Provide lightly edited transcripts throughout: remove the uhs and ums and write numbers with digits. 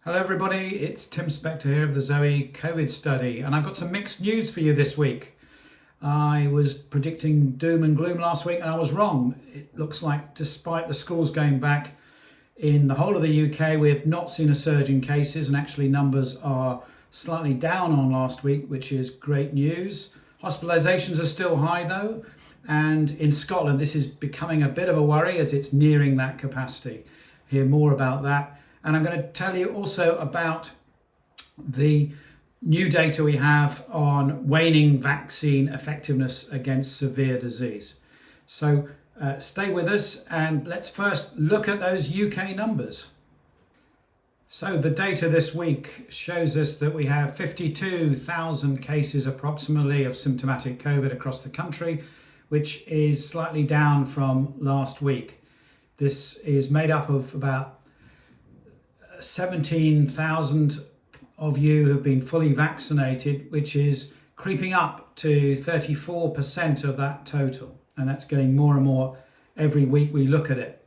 Hello everybody, it's Tim Spector here of the Zoe COVID study, and I've got some mixed news for you this week. I was predicting doom and gloom last week and I was wrong. It looks like despite the schools going back in the whole of the UK, we have not seen a surge in cases, and actually numbers are slightly down on last week, which is great news. Hospitalisations are still high though, and in Scotland this is becoming a bit of a worry as it's nearing that capacity. Hear more about that. And I'm going to tell you also about the new data we have on waning vaccine effectiveness against severe disease. So stay with us and let's first look at those UK numbers. So the data this week shows us that we have 52,000 cases approximately of symptomatic COVID across the country, which is slightly down from last week. This is made up of about 17,000 of you who've been fully vaccinated, which is creeping up to 34% of that total. And that's getting more and more every week we look at it.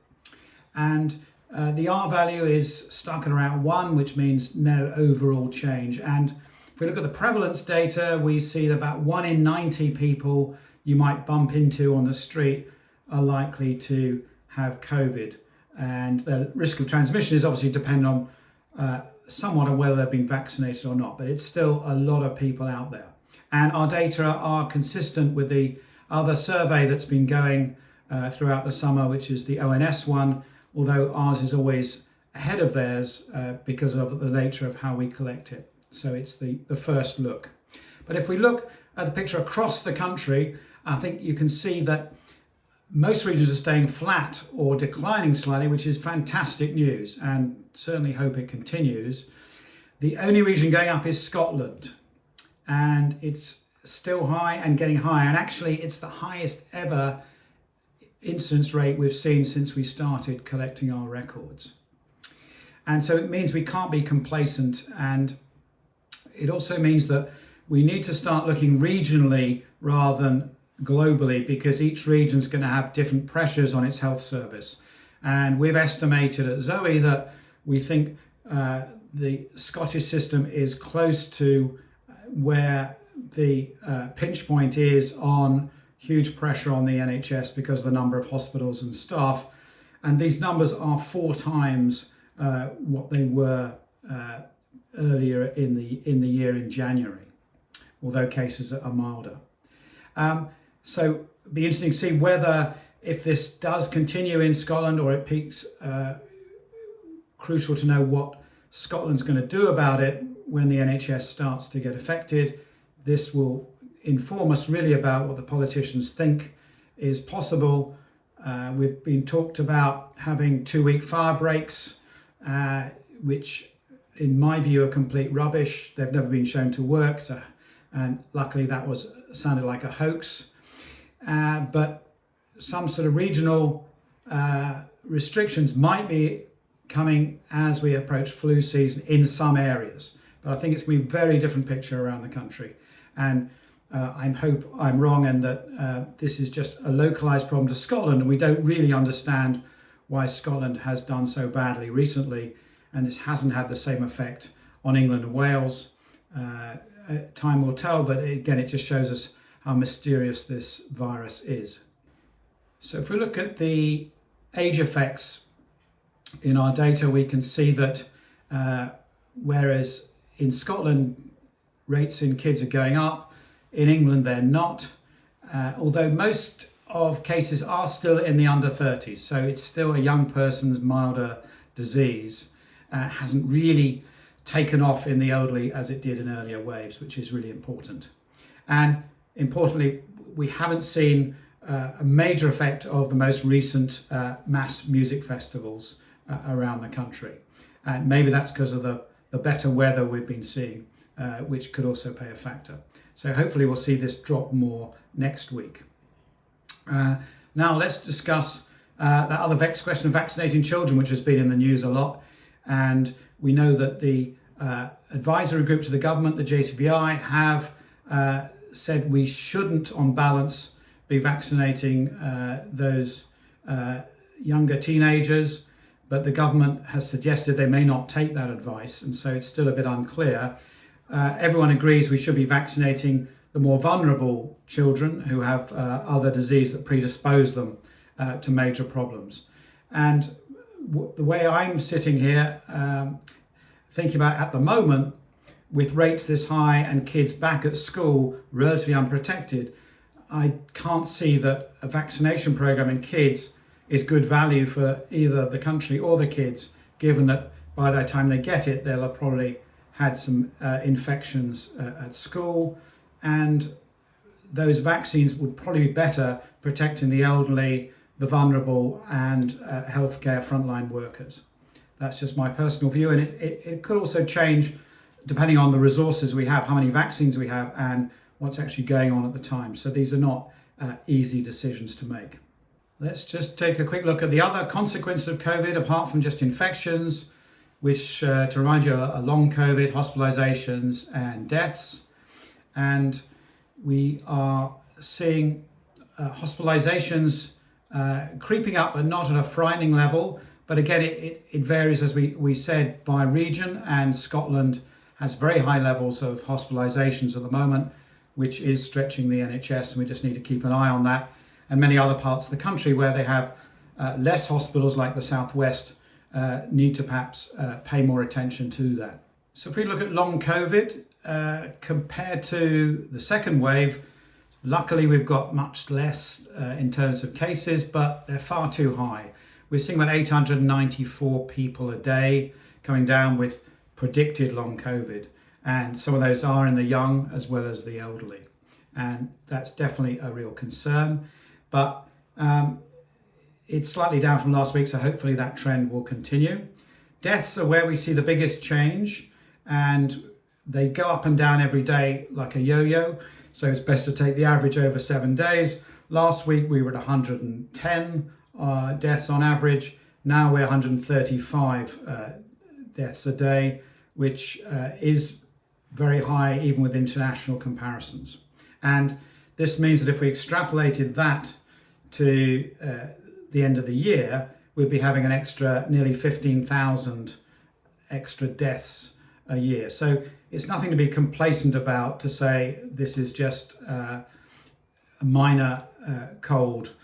And the R value is stuck at around 1, which means no overall change. And if we look at the prevalence data, we see that about 1 in 90 people you might bump into on the street are likely to have COVID. And the risk of transmission is obviously dependent on somewhat on whether they've been vaccinated or not, but it's still a lot of people out there. And our data are consistent with the other survey that's been going throughout the summer, which is the ONS one, although ours is always ahead of theirs because of the nature of how we collect it. So it's the first look. But if we look at the picture across the country, I think you can see that most regions are staying flat or declining slightly, which is fantastic news and certainly hope it continues. The only region going up is Scotland, and it's still high and getting higher. And actually, it's the highest ever incidence rate we've seen since we started collecting our records. And so it means we can't be complacent. And it also means that we need to start looking regionally rather than globally, because each region's going to have different pressures on its health service. And we've estimated at Zoe that we think the Scottish system is close to where the pinch point is on huge pressure on the NHS because of the number of hospitals and staff. And these numbers are 4 times what they were earlier in the year in January, although cases are milder. So it'll be interesting to see whether, if this does continue in Scotland or it peaks, crucial to know what Scotland's going to do about it when the NHS starts to get affected. This will inform us really about what the politicians think is possible. We've been talked about having 2-week fire breaks, which in my view are complete rubbish. They've never been shown to work, and luckily that sounded like a hoax. But some sort of regional restrictions might be coming as we approach flu season in some areas. But I think it's going to be a very different picture around the country. And I hope I'm wrong and that this is just a localised problem to Scotland, and we don't really understand why Scotland has done so badly recently, and this hasn't had the same effect on England and Wales. Time will tell, but again, it just shows us how mysterious this virus is. So if we look at the age effects in our data, we can see that whereas in Scotland rates in kids are going up, in England they're not, although most of cases are still in the under 30s, so it's still a young person's milder disease. Hasn't really taken off in the elderly as it did in earlier waves, which is really important. And importantly, we haven't seen a major effect of the most recent mass music festivals around the country. And maybe that's because of the better weather we've been seeing, which could also play a factor. So hopefully we'll see this drop more next week. Now let's discuss that other vexed question of vaccinating children, which has been in the news a lot. And we know that the advisory group to the government, the JCVI, have said we shouldn't, on balance, be vaccinating those younger teenagers but the government has suggested they may not take that advice, and so it's still a bit unclear. Everyone agrees we should be vaccinating the more vulnerable children who have other disease that predispose them to major problems. And the way I'm sitting here, thinking about at the moment, with rates this high and kids back at school relatively unprotected, I can't see that a vaccination program in kids is good value for either the country or the kids, given that by the time they get it, they'll have probably had some infections at school, and those vaccines would probably be better protecting the elderly, the vulnerable, and healthcare frontline workers. That's just my personal view, and it could also change depending on the resources we have, how many vaccines we have, and what's actually going on at the time. So these are not easy decisions to make. Let's just take a quick look at the other consequences of COVID, apart from just infections, which, to remind you, are long COVID, hospitalisations and deaths. And we are seeing hospitalisations creeping up, but not at a frightening level. But again, it varies, as we said, by region, and Scotland has very high levels of hospitalisations at the moment, which is stretching the NHS, and we just need to keep an eye on that. And many other parts of the country where they have less hospitals, like the southwest, need to perhaps pay more attention to that. So if we look at long COVID, compared to the second wave, luckily we've got much less in terms of cases, but they're far too high. We're seeing about 894 people a day coming down with predicted long COVID, and some of those are in the young as well as the elderly, and that's definitely a real concern. But it's slightly down from last week, so hopefully that trend will continue. Deaths are where we see the biggest change, and they go up and down every day like a yo-yo, so it's best to take the average over 7 days. Last week we were at 110 deaths on average. Now we're 135 deaths a day, which is very high even with international comparisons. And this means that if we extrapolated that to the end of the year, we'd be having an extra nearly 15,000 extra deaths a year. So it's nothing to be complacent about, to say this is just a minor cold.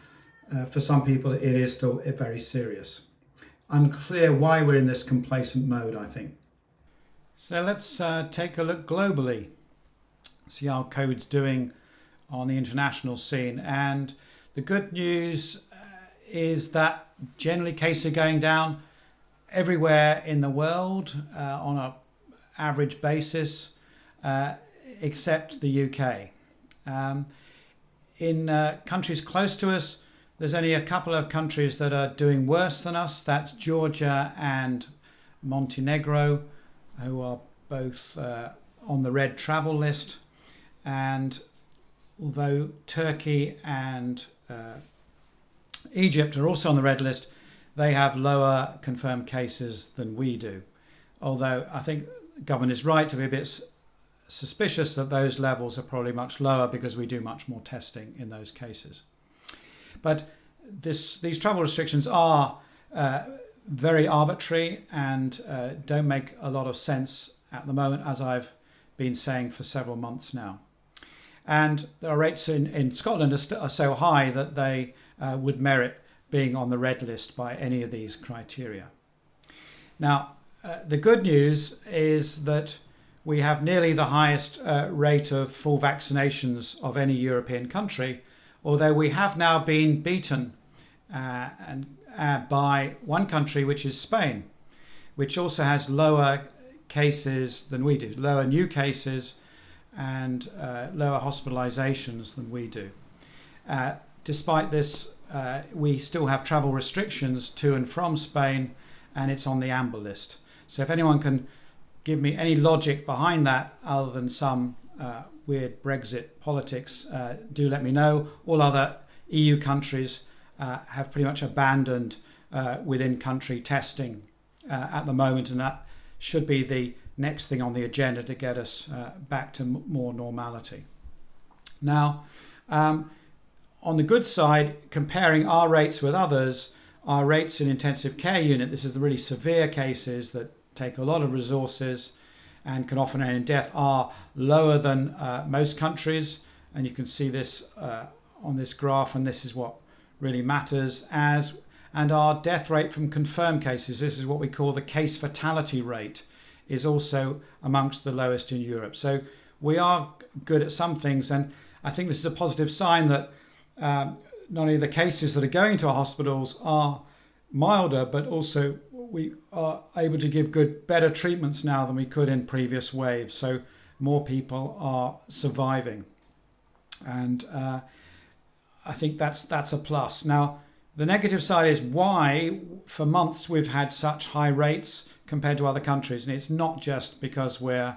For some people, it is still very serious. Unclear why we're in this complacent mode, I think. So let's take a look globally, see how COVID's doing on the international scene. And the good news is that generally cases are going down everywhere in the world on an average basis, except the UK. In countries close to us, there's only a couple of countries that are doing worse than us. That's Georgia and Montenegro, who are both on the red travel list. And although Turkey and Egypt are also on the red list, they have lower confirmed cases than we do. Although I think the government is right to be a bit suspicious that those levels are probably much lower, because we do much more testing in those cases. But these travel restrictions are very arbitrary and don't make a lot of sense at the moment, as I've been saying for several months now. And our rates in Scotland are so high that they would merit being on the red list by any of these criteria. Now, the good news is that we have nearly the highest rate of full vaccinations of any European country, although we have now been beaten by one country, which is Spain, which also has lower cases than we do, lower new cases and lower hospitalisations than we do. Despite this, we still have travel restrictions to and from Spain, and it's on the amber list. So if anyone can give me any logic behind that other than some weird Brexit politics, do let me know. All other EU countries have pretty much abandoned within country testing at the moment, and that should be the next thing on the agenda to get us back to more normality. Now, on the good side, comparing our rates with others, our rates in intensive care unit, this is the really severe cases that take a lot of resources and can often end in death, are lower than most countries. And you can see this on this graph, and this is what really matters. And our death rate from confirmed cases, this is what we call the case fatality rate, is also amongst the lowest in Europe. So we are good at some things, and I think this is a positive sign that not only the cases that are going to our hospitals are milder, but also we are able to give better treatments now than we could in previous waves. So more people are surviving, and I think that's a plus. Now, the negative side is why for months we've had such high rates compared to other countries, and it's not just because we're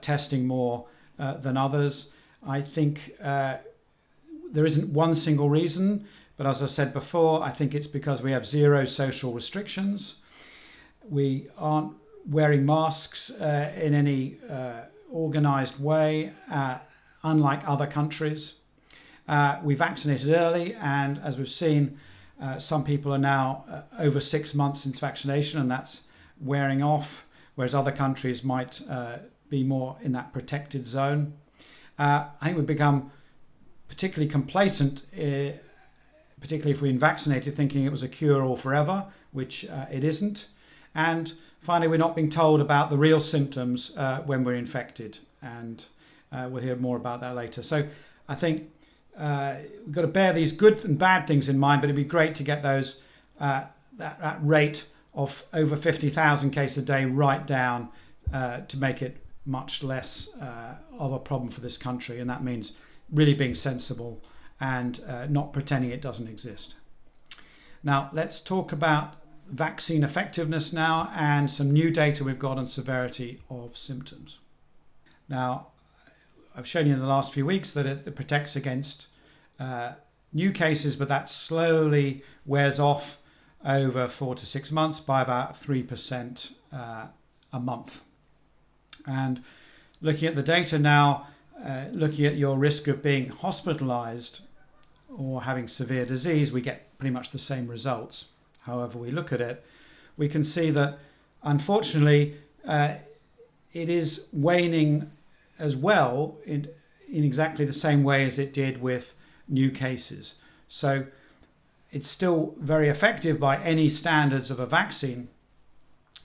testing more than others. I think there isn't one single reason, but as I said before, I think it's because we have zero social restrictions. We aren't wearing masks in any organised way, unlike other countries. We vaccinated early, and as we've seen, some people are now over 6 months since vaccination, and that's wearing off, whereas other countries might be more in that protected zone. I think we've become particularly complacent, particularly if we've been vaccinated, thinking it was a cure-all forever, which it isn't. And finally, we're not being told about the real symptoms when we're infected, and we'll hear more about that later. So I think we've got to bear these good and bad things in mind, but it'd be great to get those that rate of over 50,000 cases a day right down to make it much less of a problem for this country, and that means really being sensible and not pretending it doesn't exist. Now, let's talk about vaccine effectiveness now and some new data we've got on severity of symptoms. Now, I've shown you in the last few weeks that it protects against new cases, but that slowly wears off over 4 to 6 months by about 3% a month. And looking at the data now, looking at your risk of being hospitalised or having severe disease, we get pretty much the same results. However we look at it, we can see that unfortunately it is waning as well in exactly the same way as it did with new cases. So it's still very effective by any standards of a vaccine.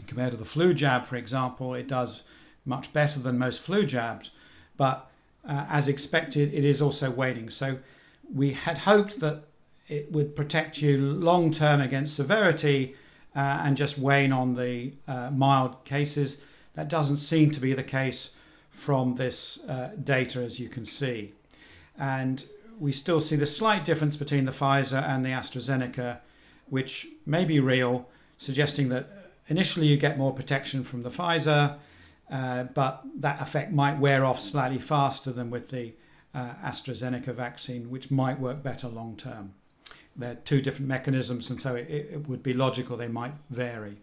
Compared to the flu jab, for example, it does much better than most flu jabs, but as expected, it is also waning. So we had hoped that it would protect you long term against severity and just wane on the mild cases. That doesn't seem to be the case from this data, as you can see. And we still see the slight difference between the Pfizer and the AstraZeneca, which may be real, suggesting that initially you get more protection from the Pfizer, but that effect might wear off slightly faster than with the AstraZeneca vaccine, which might work better long term. They're two different mechanisms, and so it would be logical they might vary.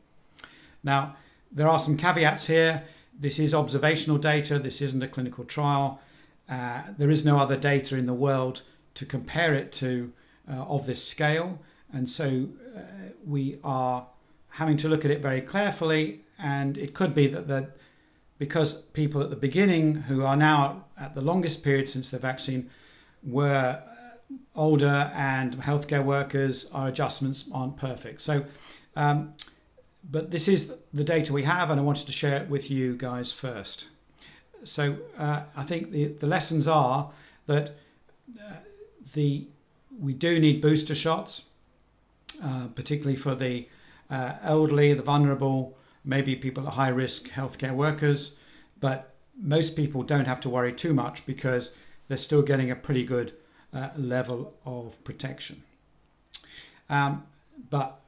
Now, there are some caveats here. This is observational data. This isn't a clinical trial. There is no other data in the world to compare it to of this scale. And so we are having to look at it very carefully. And it could be that because people at the beginning, who are now at the longest period since the vaccine, were older and healthcare workers, our adjustments aren't perfect. So, but this is the data we have, and I wanted to share it with you guys first. So I think the lessons are that we do need booster shots, particularly for the elderly, the vulnerable, maybe people at high risk, healthcare workers. But most people don't have to worry too much because they're still getting a pretty good level of protection. But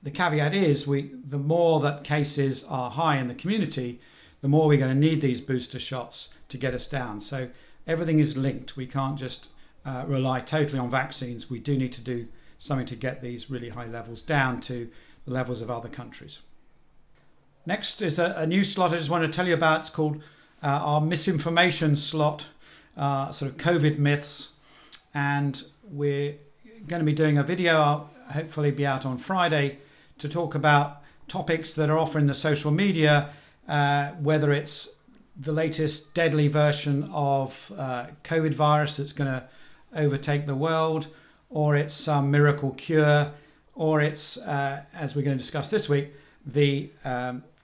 the caveat is the more that cases are high in the community, the more we're going to need these booster shots to get us down. So everything is linked. We can't just rely totally on vaccines. We do need to do something to get these really high levels down to the levels of other countries. Next is a new slot I just want to tell you about. It's called our Misinformation slot, sort of COVID myths. And we're going to be doing a video hopefully be out on Friday to talk about topics that are often in the social media, whether it's the latest deadly version of COVID virus that's going to overtake the world, or it's some miracle cure, or it's, as we're going to discuss this week, the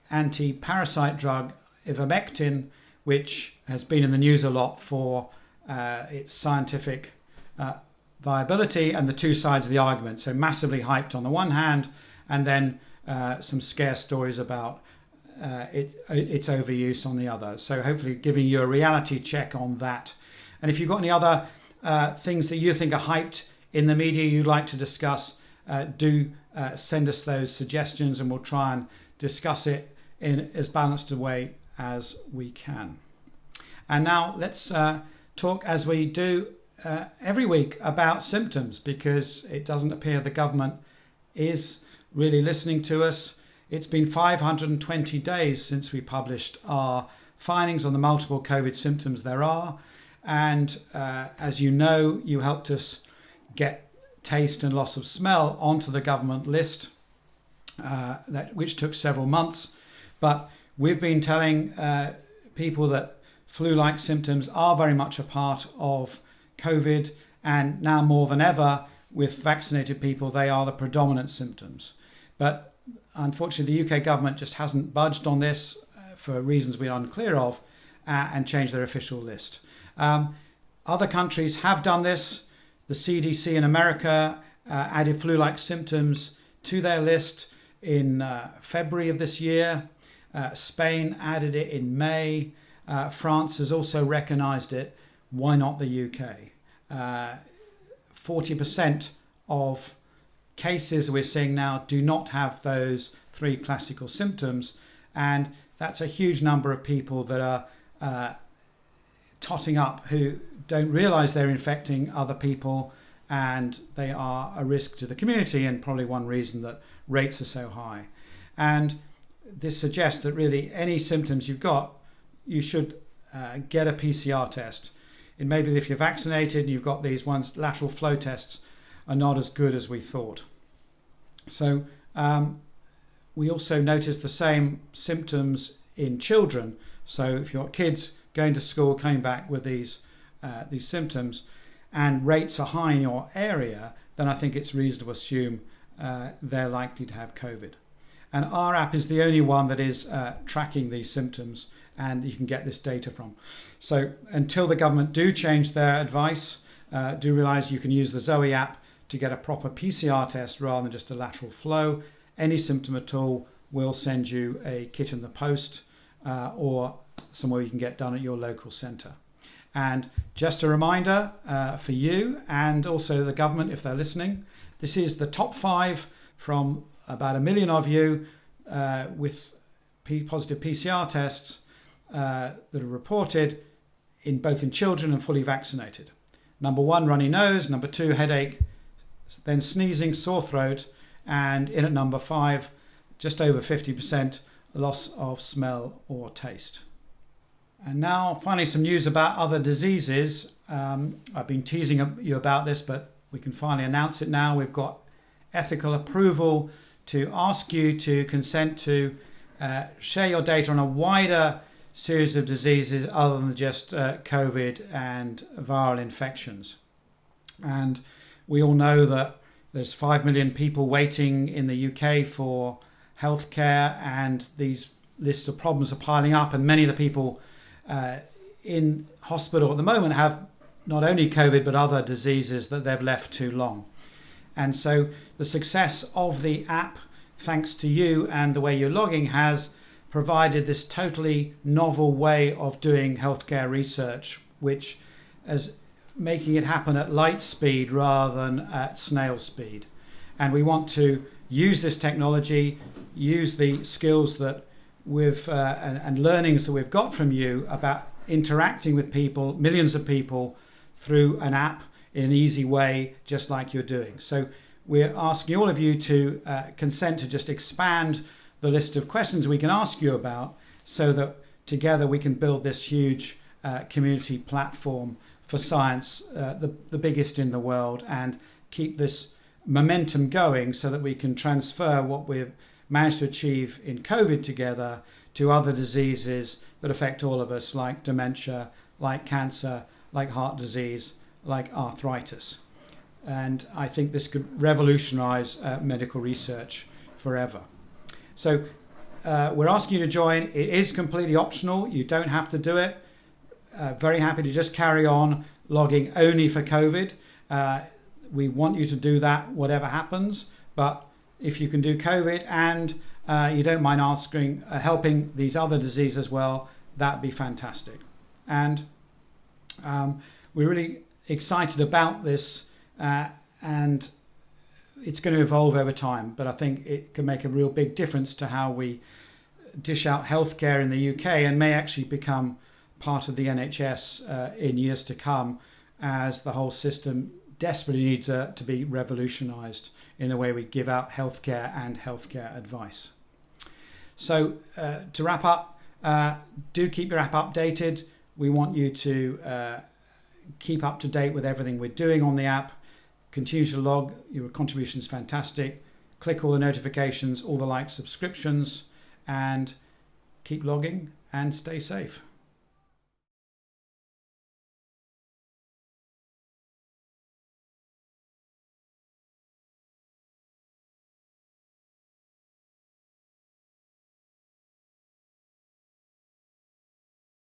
anti-parasite drug ivermectin, which has been in the news a lot for its scientific viability and the two sides of the argument. So massively hyped on the one hand, and then some scare stories about its overuse on the other. So hopefully giving you a reality check on that. And if you've got any other things that you think are hyped in the media you'd like to discuss, do send us those suggestions, and we'll try and discuss it in as balanced a way as we can. And now let's talk, as we do every week, about symptoms, because it doesn't appear the government is really listening to us. It's been 520 days since we published our findings on the multiple COVID symptoms there are. And as you know, you helped us get taste and loss of smell onto the government list, which took several months. But we've been telling people that flu-like symptoms are very much a part of COVID, and now more than ever with vaccinated people, they are the predominant symptoms. But unfortunately, the UK government just hasn't budged on this for reasons we're unclear of, and changed their official list. Other countries have done this. The CDC in America added flu-like symptoms to their list in February of this year. Spain added it in May. France has also recognised it. Why not the UK? 40% of cases we're seeing now do not have those three classical symptoms, and that's a huge number of people that are totting up who don't realise they're infecting other people, and they are a risk to the community, and probably one reason that rates are so high. And this suggests that really any symptoms you've got, you should get a PCR test. And maybe if you're vaccinated and you've got these ones, lateral flow tests are not as good as we thought. So we also noticed the same symptoms in children. So if you've got kids going to school, coming back with these symptoms, and rates are high in your area, then I think it's reasonable to assume they're likely to have COVID. And our app is the only one that is tracking these symptoms, and you can get this data from. So until the government do change their advice, do realise you can use the Zoe app to get a proper PCR test rather than just a lateral flow. Any symptom at all, we'll send you a kit in the post or somewhere you can get done at your local centre. And just a reminder for you and also the government, if they're listening, this is the top 5 from about 1 million of you with positive PCR tests that are reported in both in children and fully vaccinated. Number 1, runny nose. Number 2, headache. Then sneezing, sore throat. And in at number 5, just over 50% loss of smell or taste. And now finally some news about other diseases. I've been teasing you about this, but we can finally announce it now. We've got ethical approval to ask you to consent to share your data on a wider series of diseases other than just COVID and viral infections. And we all know that there's 5 million people waiting in the UK for healthcare, and these lists of problems are piling up, and many of the people in hospital at the moment have not only COVID but other diseases that they've left too long. And so the success of the app, thanks to you and the way you're logging, has provided this totally novel way of doing healthcare research, which is making it happen at light speed rather than at snail speed. And we want to use this technology, use the skills that we've and learnings that we've got from you about interacting with people, millions of people, through an app in an easy way, just like you're doing. So we're asking all of you to consent to just expand the list of questions we can ask you about, so that together we can build this huge community platform for science, the biggest in the world, and keep this momentum going so that we can transfer what we've managed to achieve in COVID together to other diseases that affect all of us, like dementia, like cancer, like heart disease, like arthritis. And I think this could revolutionize medical research forever. So we're asking you to join. It is completely optional. You don't have to do it. Very happy to just carry on logging only for COVID. We want you to do that whatever happens, but if you can do COVID and you don't mind helping these other diseases as well, that'd be fantastic. And we're really excited about this, and it's going to evolve over time, but I think it can make a real big difference to how we dish out healthcare in the UK, and may actually become part of the NHS in years to come, as the whole system desperately needs to be revolutionised in the way we give out healthcare and healthcare advice. So to wrap up, do keep your app updated. We want you to keep up to date with everything we're doing on the app. Continue to log. Your contribution is fantastic. Click all the notifications, all the likes, subscriptions, and keep logging and stay safe.